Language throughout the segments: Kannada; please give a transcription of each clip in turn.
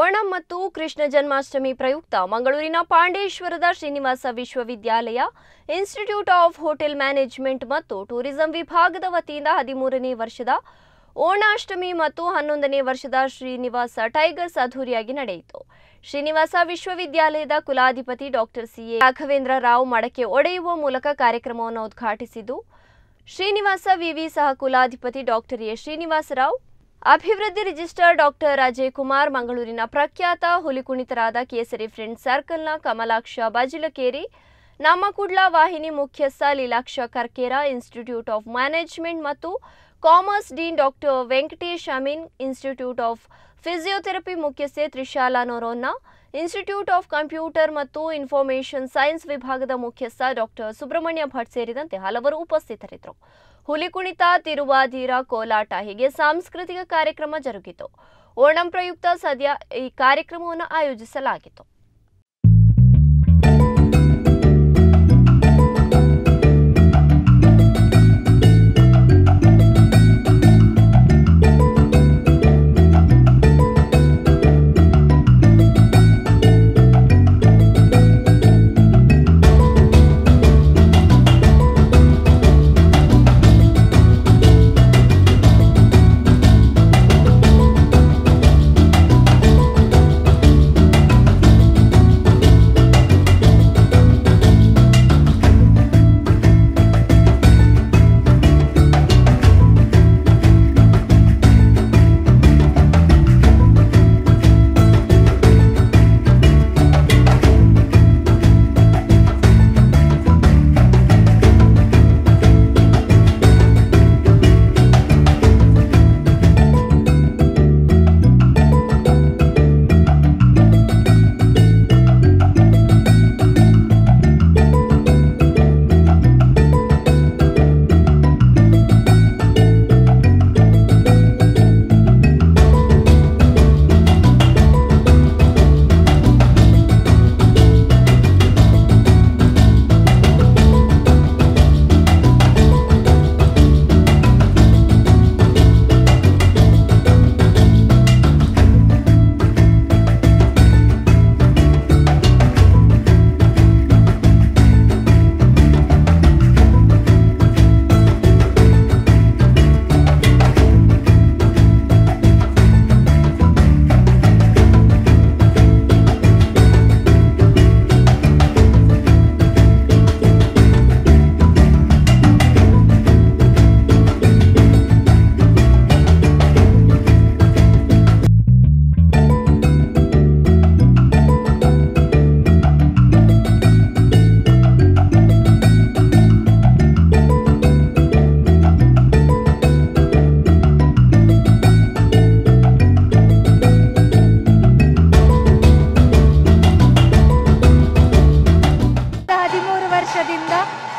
ಓಣಂ ಮತ್ತು ಕೃಷ್ಣ ಜನ್ಮಾಷ್ಟಮಿ ಪ್ರಯುಕ್ತ ಮಂಗಳೂರಿನ ಪಾಂಡೇಶ್ವರದ ಶ್ರೀನಿವಾಸ ವಿಶ್ವವಿದ್ಯಾಲಯ ಇನ್ಸ್ಟಿಟ್ಯೂಟ್ ಆಫ್ ಹೋಟೆಲ್ ಮ್ಯಾನೇಜ್ಮೆಂಟ್ ಮತ್ತು ಟೂರಿಸಂ ವಿಭಾಗದ ವತಿಯಿಂದ 13ನೇ ವರ್ಷದ ಓಣಾಷ್ಟಮಿ ಮತ್ತು 11ನೇ ವರ್ಷದ ಶ್ರೀನಿವಾಸ ಟೈಗರ್ಸ್ ಅದ್ದೂರಿಯಾಗಿ ನಡೆಯಿತು. ಶ್ರೀನಿವಾಸ ವಿಶ್ವವಿದ್ಯಾಲಯದ ಕುಲಾಧಿಪತಿ ಡಾಕ್ಟರ್ ಸಿ.ಎ. ರಾಘವೇಂದ್ರ ರಾವ್ ಮಡಕೆ ಒಡೆಯುವ ಮೂಲಕ ಕಾರ್ಯಕ್ರಮವನ್ನು ಉದ್ಘಾಟಿಸಿದ್ದು, ಶ್ರೀನಿವಾಸ ವಿವಿ ಸಹ ಕುಲಾಧಿಪತಿ ಡಾಕ್ಟರ್ ಎ. ಶ್ರೀನಿವಾಸರಾವ್, ಅಭಿವೃದ್ಧಿ ರಿಜಿಸ್ಟ್ರಾರ್ ಡಾಕ್ಟರ್ ಅಜಯ್ ಕುಮಾರ್, ಮಂಗಳೂರಿನ ಪ್ರಖ್ಯಾತ ಹುಲಿಕುಣಿತರಾದ ಕೇಸರಿ ಫ್ರೆಂಡ್ ಸರ್ಕಲ್ನ ಕಮಲಾಕ್ಷ ಬಾಜಿಲಕೇರಿ, ನಮ್ಮ ಕುಡ್ಲ ವಾಹಿನಿ ಮುಖ್ಯಸ್ಥ Leelaksha Karkera, institute of management ಮತ್ತು commerce dean doctor Venkatesh Amin, institute of physiotherapy ಮುಖ್ಯಸ್ಥೆ Trishala Noronha, institute of computer ಮತ್ತು ಇನ್ಫಾರ್ಮೇಷನ್ ಸೈನ್ಸ್ ವಿಭಾಗದ ಮುಖ್ಯಸ್ಥ ಡಾಕ್ಟರ್ ಸುಬ್ರಹ್ಮಣ್ಯ ಭಟ್ ಸೇರಿದಂತೆ ಹಲವರು ಉಪಸ್ಥಿತರಿದ್ದರು. ಹುಲಿಕುಣಿತ, ತಿರುವಾದಿರ, ಕೋಲಾಟ ಹೀಗೆ ಸಾಂಸ್ಕೃತಿಕ ಕಾರ್ಯಕ್ರಮ ಜರುಗಿತು. ಓಣಂ ಪ್ರಯುಕ್ತ ಸದ್ಯ ಈ ಕಾರ್ಯಕ್ರಮವನ್ನು ಆಯೋಜಿಸಲಾಗಿತ್ತು.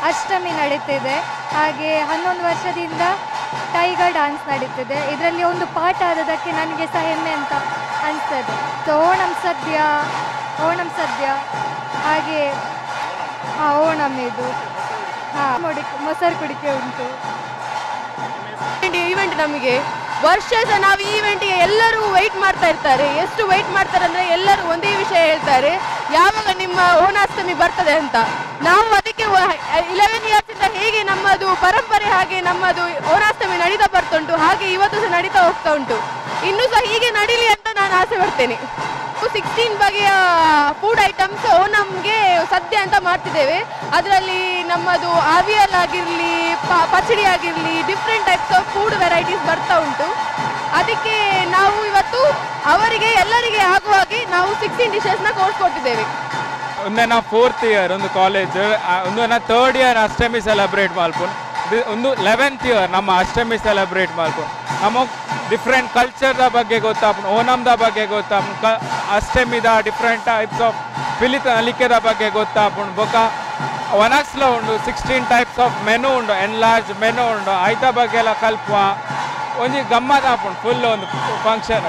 ಅಷ್ಟಮಿ ನಡೀತಿದೆ. ಹಾಗೆ 11 ವರ್ಷದಿಂದ ಟೈಗರ್ ಡ್ಯಾನ್ಸ್ ನಡೀತಿದೆ. ಇದರಲ್ಲಿ ಒಂದು ಪಾಠ ಆದದಕ್ಕೆ ನನಗೆ ಸಹ ಹೆಮ್ಮೆ ಅಂತ ಅನಿಸ್ತದೆ. ಸೊ ಓಣಂ ಸದ್ಯ ಹಾಗೆ ಓಣಂ ಇದು ಮೊಸರು ಕುಡಿಕೆ ಉಂಟು. ಈವೆಂಟ್ ನಮಗೆ ವರ್ಷದ ನಾವು ಈ ಈವೆಂಟ್ಗೆ ಎಲ್ಲರೂ ವೆಯ್ಟ್ ಮಾಡ್ತಾ ಇರ್ತಾರೆ. ಎಷ್ಟು ವೆಯ್ಟ್ ಮಾಡ್ತಾರೆ ಅಂದರೆ ಎಲ್ಲರೂ ಒಂದೇ ವಿಷಯ ಹೇಳ್ತಾರೆ, ಯಾವಾಗ ನಿಮ್ಮ ಓಣಾಷ್ಟಮಿ ಬರ್ತದೆ ಅಂತ. ನಾವು ಅದಕ್ಕೆ 11 ಇಯರ್ಸಿಂದ ಹೇಗೆ ನಮ್ಮದು ಪರಂಪರೆ ಹಾಗೆ ನಮ್ಮದು ಓಣಾಷ್ಟಮಿ ನಡೀತಾ ಬರ್ತುಂಟು, ಹಾಗೆ ಇವತ್ತು ಸಹ ನಡೀತಾ ಹೋಗ್ತಾ ಉಂಟು. ಇನ್ನೂ ಸಹ ಹೀಗೆ ನಡೀಲಿ ಅಂತ ನಾನು ಆಸೆ ಪಡ್ತೇನೆ. 16 ಬಗೆಯ ಫುಡ್ ಐಟಮ್ಸ್ ಓಣಂಗೆ ಸದ್ಯ ಅಂತ ಮಾಡ್ತಿದ್ದೇವೆ. ಅದರಲ್ಲಿ ನಮ್ಮದು ಆವಿಯಲ್ ಆಗಿರಲಿ, ಪಚಡಿ ಆಗಿರಲಿ, different types of food varieties ಬರ್ತಾ ಉಂಟು. ಅದಕ್ಕೆ ನಾವು ಇವತ್ತು ಅವರಿಗೆ ಎಲ್ಲರಿಗೆ ಆಗುವ ಹಾಗೆ ನಾವು 16 ಡಿಶಸ್ನ ಕೋರ್ಸ್ ಕೊಟ್ಟಿದ್ದೇವೆ. ಒಂದೇನ 4th ಇಯರ್ ಒಂದು ಕಾಲೇಜ್, ಒಂದೇನ 3rd ಇಯರ್ ಅಷ್ಟಮಿ ಸೆಲೆಬ್ರೇಟ್ ಮಾಡ್ಕೊಂಡು, ಒಂದು 11th ಇಯರ್ ನಮ್ಮ ಅಷ್ಟಮಿ ಸೆಲೆಬ್ರೇಟ್ ಮಾಡ್ಕೊಂಡು ನಮಗೆ ಡಿಫ್ರೆಂಟ್ ಕಲ್ಚರ್ದ ಬಗ್ಗೆ ಗೊತ್ತಾಗ್ನು, ಓಣಂದ ಬಗ್ಗೆ ಗೊತ್ತಾಗ್ನು, ಅಷ್ಟಮಿದ ಡಿಫ್ರೆಂಟ್ ಟೈಪ್ಸ್ ಆಫ್ ಪಿಲಿತ ನಲಿಕೆದ ಬಗ್ಗೆ ಗೊತ್ತಾಗ್ನು. ಬೊಕ ವನಕ್ಸ್ಲ ಉಂಡು 16 ಟೈಪ್ಸ್ ಆಫ್ ಮೆನು ಉಂಡು, ಎನ್ಲಾರ್ಜ್ ಮೆನು ಉಂಡು. ಐತ ಬಗ್ಗೆ ಎಲ್ಲ ಕಲ್ಪುವ ಒಂಜಿ ಗಮ್ಮತ್ ಆಪುಂಡು ಫುಲ್ ಒಂದು ಫಂಕ್ಷನ್.